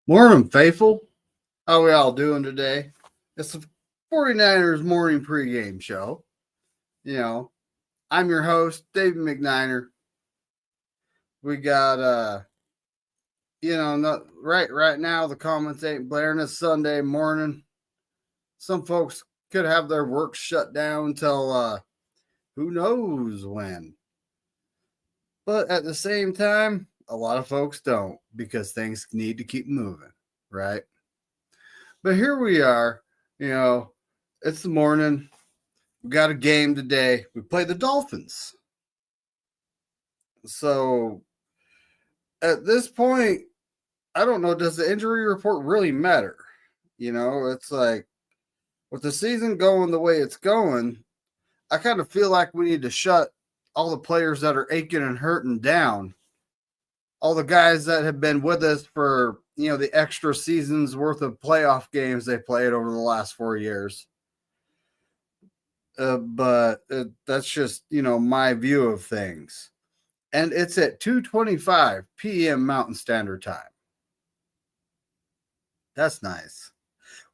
Morning, faithful. How we all doing today? It's the 49ers morning pregame show. You know, I'm your host, David McNiner. We got right now the comments ain't blaring. It's Sunday morning. Some folks could have their work shut down until who knows when. But at the same time, a lot of folks don't because things need to keep moving, right? But here we are, it's the morning. We got a game today. We play the Dolphins. So at this point, I don't know, does the injury report really matter? It's like with the season going the way it's going, I kind of feel like we need to shut all the players that are aching and hurting down. All the guys that have been with us for, the extra seasons worth of playoff games they played over the last 4 years. But that's just, my view of things. And it's at 2:25 p.m. Mountain Standard Time. That's nice.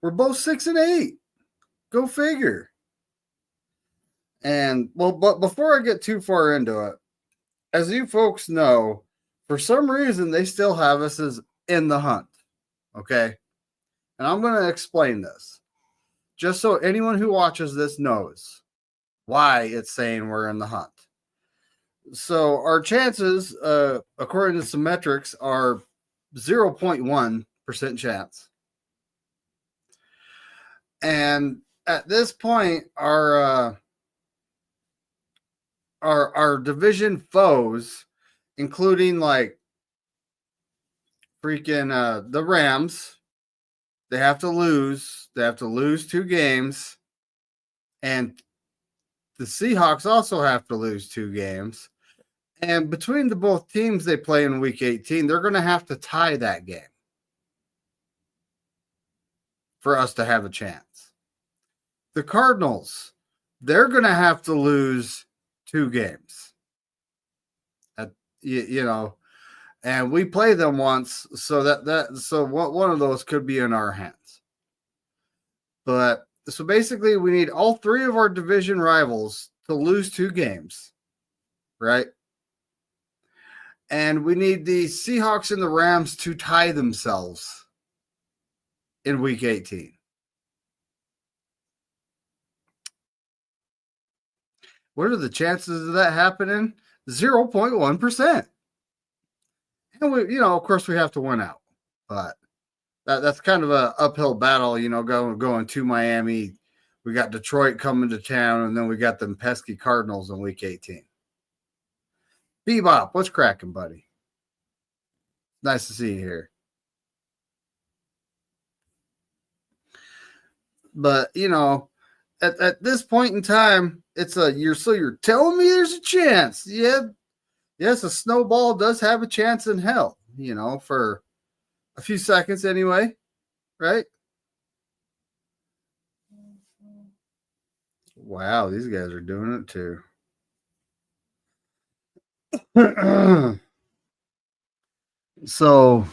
We're both 6-8. Go figure. And, but before I get too far into it, as you folks know, for some reason, they still have us as in the hunt. Okay? And I'm going to explain this. Just so anyone who watches this knows why it's saying we're in the hunt. So our chances, according to some metrics, are 0.1% chance. And at this point, our division foes, including like freaking the Rams, they have to lose. They have to lose 2 games. And the Seahawks also have to lose 2 games. And between the both teams they play in Week 18, they're going to have to tie that game for us to have a chance. The Cardinals, they're going to have to lose 2 games. And we play them once, so so one of those could be in our hands. But so basically, we need all 3 of our division rivals to lose 2 games, right? And we need the Seahawks and the Rams to tie themselves in Week 18. What are the chances of that happening? 0.1%. And we, of course, we have to win out, but that's kind of an uphill battle, going to Miami. We got Detroit coming to town, and then we got them pesky Cardinals in Week 18. Bebop, what's cracking, buddy? Nice to see you here. But, at this point in time, you're telling me there's a chance. Yeah. Yes, a snowball does have a chance in hell, for a few seconds anyway, right? Wow, these guys are doing it too. So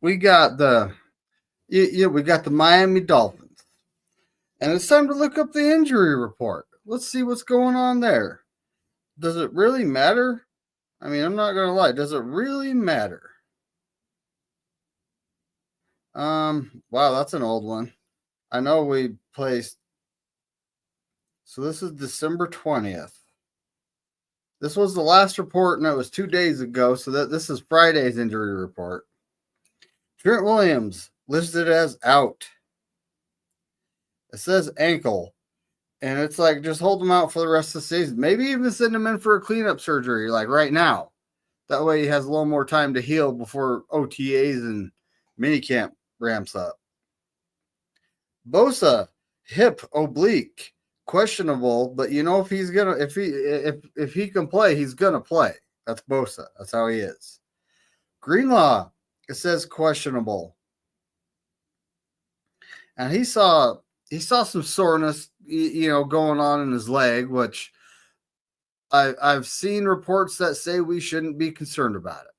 we got the Miami Dolphins, and it's time to look up the injury report. Let's see what's going on there. Does it really matter? I mean, I'm not gonna lie. Does it really matter? Wow, that's an old one. I know we placed. So this is December 20th. This was the last report, and it was 2 days ago. So this is Friday's injury report. Trent Williams listed as out. It says ankle. And it's like, just hold him out for the rest of the season. Maybe even send him in for a cleanup surgery, like right now. That way he has a little more time to heal before OTAs and minicamp ramps up. Bosa, hip oblique, questionable, but if he's gonna, if he can play, he's gonna play. That's Bosa. That's how he is. Greenlaw, it says questionable, and he saw some soreness, going on in his leg, which I've seen reports that say we shouldn't be concerned about it.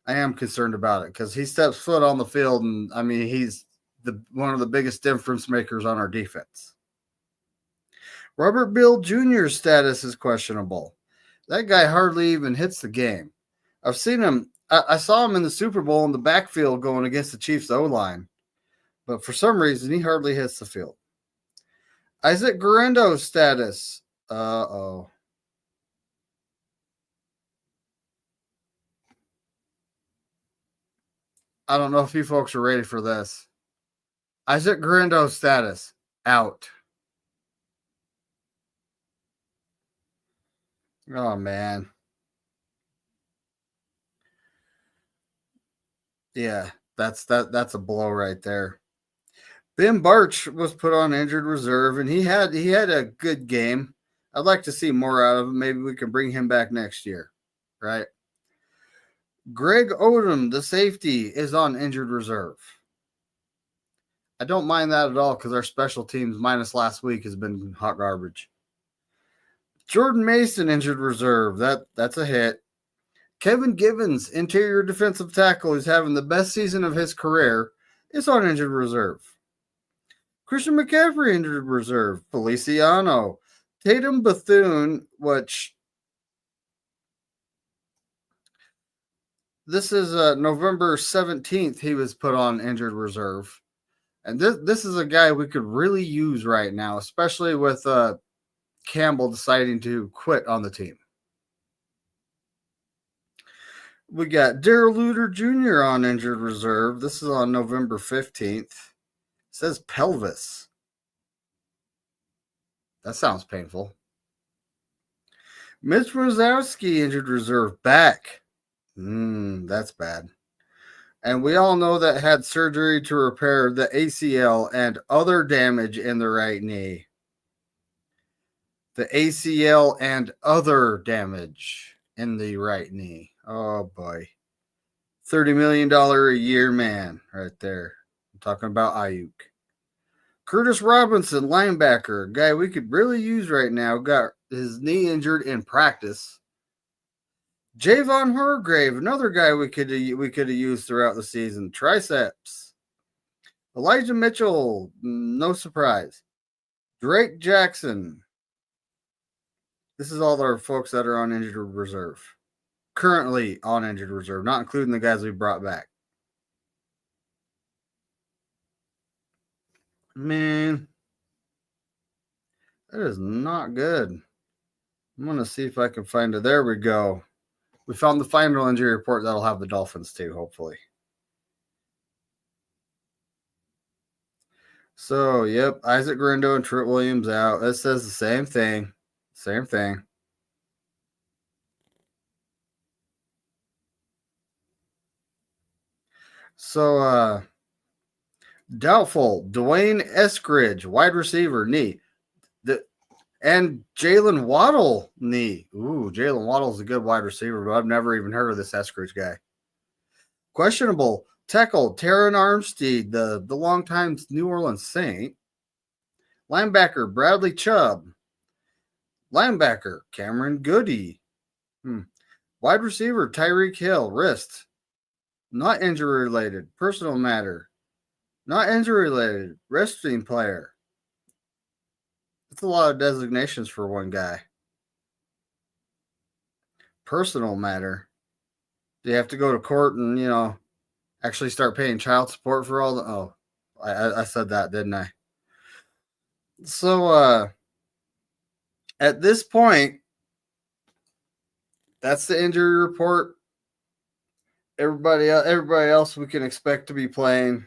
I am concerned about it because he steps foot on the field, and I mean he's one of the biggest difference makers on our defense. Robert Bill Jr.'s status is questionable. That guy hardly even hits the game. I've seen him. I saw him in the Super Bowl in the backfield going against the Chiefs O-line, but for some reason he hardly hits the field. Isaac Guerendo's status. Uh-oh. I don't know if you folks are ready for this. Isaac Guerendo's status. Out. Oh, man. Yeah, that's a blow right there. Ben Barch was put on injured reserve, and he had a good game. I'd like to see more out of him. Maybe we can bring him back next year, right? Greg Odom, the safety, is on injured reserve. I don't mind that at all because our special teams, minus last week, has been hot garbage. Jordan Mason, injured reserve. That's a hit. Kevin Givens, interior defensive tackle, who's having the best season of his career, is on injured reserve. Christian McCaffrey, injured reserve. Feliciano. Tatum Bethune, which this is November 17th, he was put on injured reserve. And this is a guy we could really use right now, especially with Campbell deciding to quit on the team. We got Darrell Luter Jr. on injured reserve. This is on November 15th. It says pelvis. That sounds painful. Mitch Rosowski, injured reserve, back. That's bad. And we all know that had surgery to repair the ACL and other damage in the right knee. The ACL and other damage in the right knee. Oh, boy. $30 million a year man right there. I'm talking about Ayuk. Curtis Robinson, linebacker, guy we could really use right now, got his knee injured in practice. Javon Hargrave, another guy we could have used throughout the season, triceps. Elijah Mitchell, no surprise. Drake Jackson. This is all our folks that are on injured reserve. Currently on injured reserve, not including the guys we brought back. Man, that is not good. I'm going to see if I can find it. There we go. We found the final injury report that'll have the Dolphins too, hopefully. So, yep, Isaac Guerendo and Trent Williams out. It says the same thing. Same thing. So, doubtful. Dwayne Eskridge, wide receiver, knee. And Jalen Waddle, knee. Ooh, Jalen Waddle's a good wide receiver, but I've never even heard of this Eskridge guy. Questionable. Tackle, Taron Armstead, the longtime New Orleans Saint. Linebacker, Bradley Chubb. Linebacker, Cameron Goody. Wide receiver, Tyreek Hill, wrist. Not injury related. Personal matter. Not injury related. Resting player. That's a lot of designations for one guy. Personal matter. Do you have to go to court and, actually start paying child support for all the... Oh, I said that, didn't I? So, at this point, that's the injury report. Everybody else we can expect to be playing.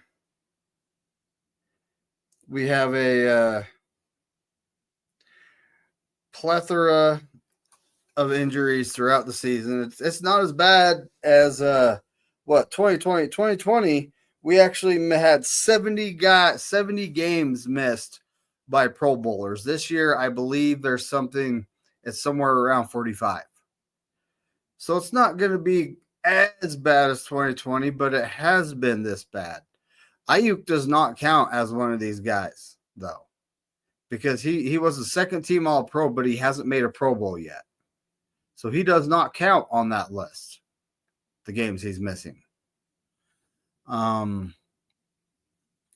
We have a plethora of injuries throughout the season. It's not as bad as 2020. We actually had 70 games missed by Pro Bowlers. This year, I believe there's it's somewhere around 45. So it's not going to be as bad as 2020, but it has been this bad. Ayuk does not count as one of these guys, though, because he was a second team All-Pro, but he hasn't made a Pro Bowl yet. So he does not count on that list. the games he's missing.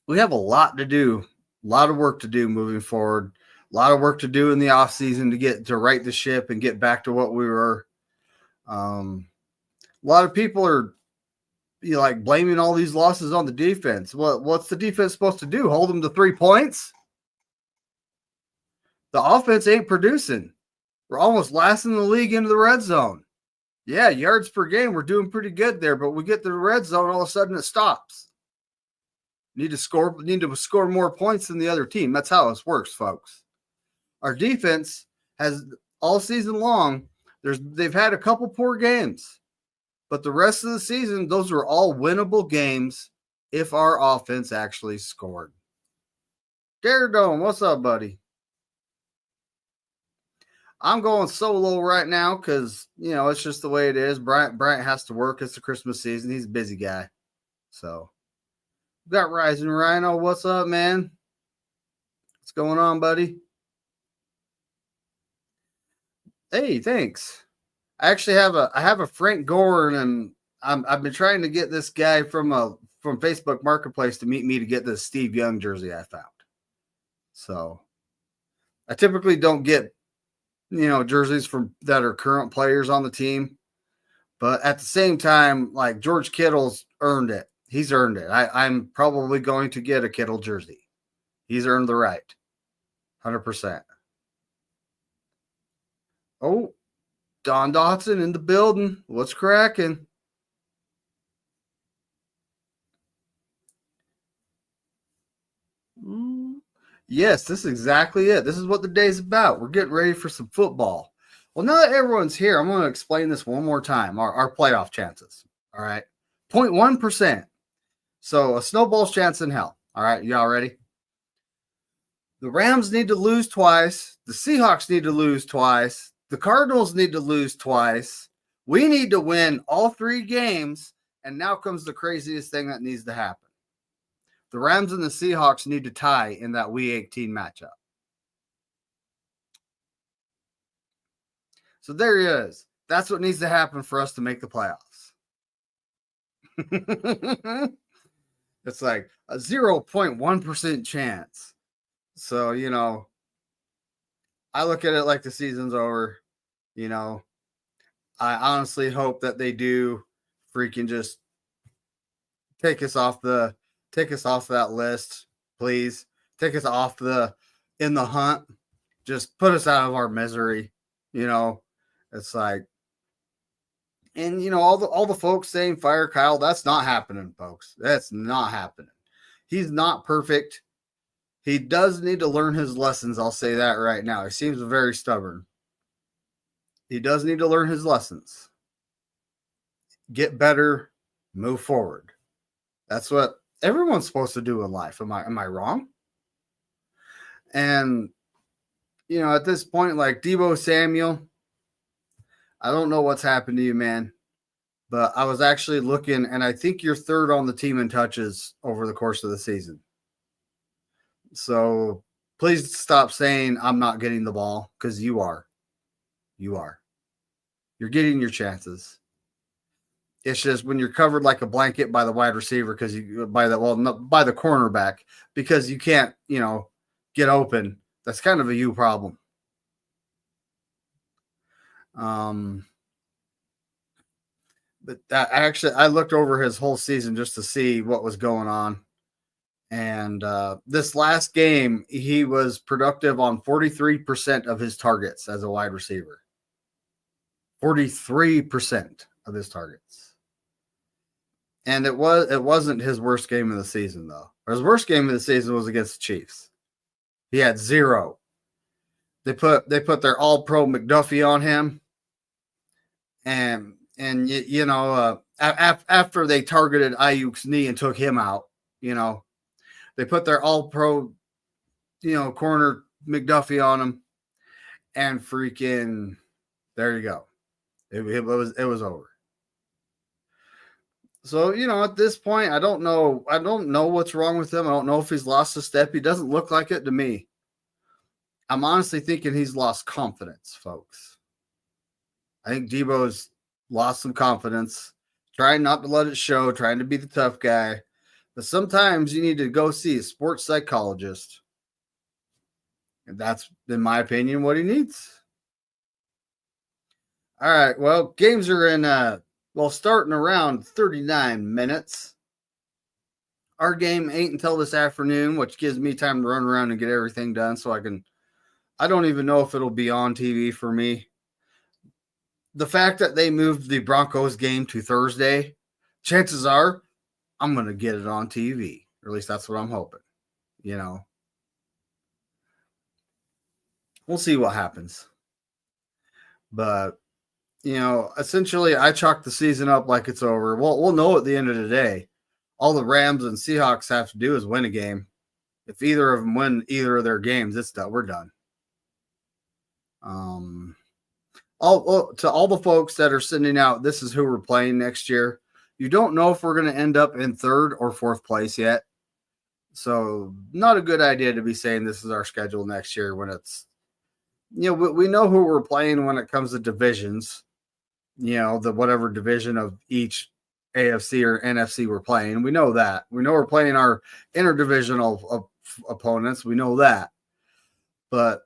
We have a lot to do, a lot of work to do moving forward, a lot of work to do in the offseason to get to right the ship and get back to what we were. A lot of people are like blaming all these losses on the defense. What's the defense supposed to do? Hold them to 3 points? The offense ain't producing. We're almost last in the league into the red zone. Yeah, yards per game, we're doing pretty good there, but we get to the red zone, all of a sudden it stops. Need to score more points than the other team. That's how this works, folks. Our defense has all season long, they've had a couple poor games, but the rest of the season, those were all winnable games if our offense actually scored. Daredome, what's up, buddy? I'm going solo right now because, it's just the way it is. Bryant has to work. It's the Christmas season. He's a busy guy. So, we got Rising Rhino. What's up, man? What's going on, buddy? Hey, thanks. I actually have a Frank Gorin, and I've been trying to get this guy from Facebook Marketplace to meet me to get this Steve Young jersey I found. So, I typically don't get jerseys that are current players on the team. But at the same time, like George Kittle's earned it. He's earned it. I'm probably going to get a Kittle jersey. He's earned the right. 100%. Oh, Don Dotson in the building. What's cracking? Yes, this is exactly it. This is what the day's about. We're getting ready for some football. Well, now that everyone's here, I'm going to explain this one more time. Our playoff chances. All right. 0.1%. So a snowball's chance in hell. All right. Y'all ready? The Rams need to lose twice. The Seahawks need to lose twice. The Cardinals need to lose twice. We need to win all 3 games. And now comes the craziest thing that needs to happen. The Rams and the Seahawks need to tie in that Week 18 matchup. So there he is. That's what needs to happen for us to make the playoffs. It's like a 0.1% chance. So, I look at it like the season's over. I honestly hope that they do freaking just take us off that list, please. Take us off in the hunt. Just put us out of our misery. It's like, and all the folks saying fire Kyle, that's not happening, folks. That's not happening. He's not perfect. He does need to learn his lessons. I'll say that right now. He seems very stubborn. He does need to learn his lessons. Get better, move forward. That's what everyone's supposed to do in life. Am I wrong? And at this point, like Deebo Samuel, I don't know what's happened to you, man. But I was actually looking, and I think you're third on the team in touches over the course of the season. So please stop saying I'm not getting the ball, because you are. You are. You're getting your chances. It's just when you're covered like a blanket by the wide receiver by the cornerback, because you can't, get open. That's kind of a you problem. But I looked over his whole season just to see what was going on. And this last game, he was productive on 43% of his targets as a wide receiver. 43% of his targets. And it wasn't his worst game of the season, though. His worst game of the season was against the Chiefs. He had 0. They put their all-pro McDuffie on him. And after they targeted Ayuk's knee and took him out, they put their all-pro, corner McDuffie on him, and freaking, there you go. It was over. So, at this point, I don't know what's wrong with him. I don't know if he's lost a step. He doesn't look like it to me. I'm honestly thinking he's lost confidence, folks. I think Debo's lost some confidence, trying not to let it show, trying to be the tough guy. But sometimes you need to go see a sports psychologist. And that's, in my opinion, what he needs. All right, well, games are in, starting around 39 minutes. Our game ain't until this afternoon, which gives me time to run around and get everything done so I don't even know if it'll be on TV for me. The fact that they moved the Broncos game to Thursday, chances are I'm going to get it on TV. Or at least that's what I'm hoping. We'll see what happens. But, essentially I chalk the season up like it's over. We'll know at the end of the day. All the Rams and Seahawks have to do is win a game. If either of them win either of their games, it's done. We're done. To all the folks that are sending out, this is who we're playing next year. You don't know if we're going to end up in third or fourth place yet. So not a good idea to be saying this is our schedule next year when it's, we know who we're playing when it comes to divisions, the whatever division of each AFC or NFC we're playing. We know that. We know we're playing our interdivisional opponents. We know that. But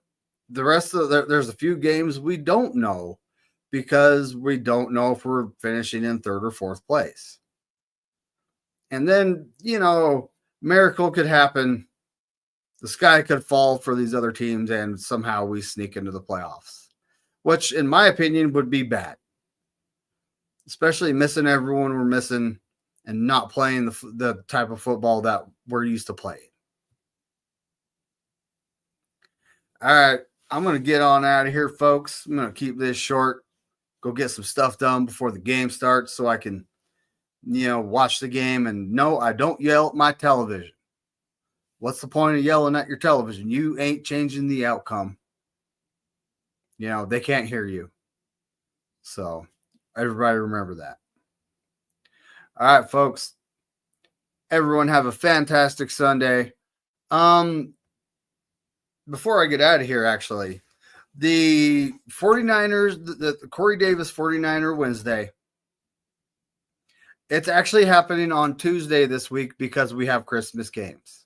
the rest of there's a few games we don't know because we don't know if we're finishing in third or fourth place. And then, miracle could happen. The sky could fall for these other teams and somehow we sneak into the playoffs, which in my opinion would be bad. Especially missing everyone we're missing and not playing the type of football that we're used to playing. All right, I'm going to get on out of here, folks. I'm going to keep this short, go get some stuff done before the game starts so I can, watch the game. And no, I don't yell at my television. What's the point of yelling at your television? You ain't changing the outcome. They can't hear you. So everybody remember that. All right, folks. Everyone have a fantastic Sunday. Before I get out of here, actually, the 49ers, the Corey Davis 49er Wednesday, it's actually happening on Tuesday this week because we have Christmas games.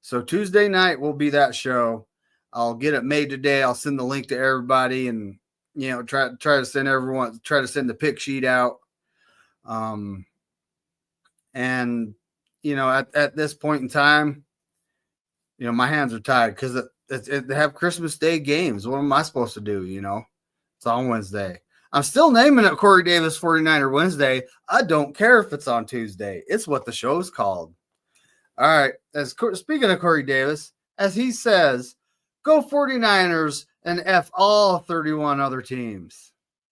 So Tuesday night will be that show. I'll get it made today. I'll send the link to everybody and, try to send the pick sheet out. And, at this point in time, my hands are tied because they have Christmas Day games. What am I supposed to do? It's on Wednesday. I'm still naming it Corey Davis 49er Wednesday. I don't care if it's on Tuesday. It's what the show's called. All right. Speaking of Corey Davis, as he says, go 49ers and F all 31 other teams.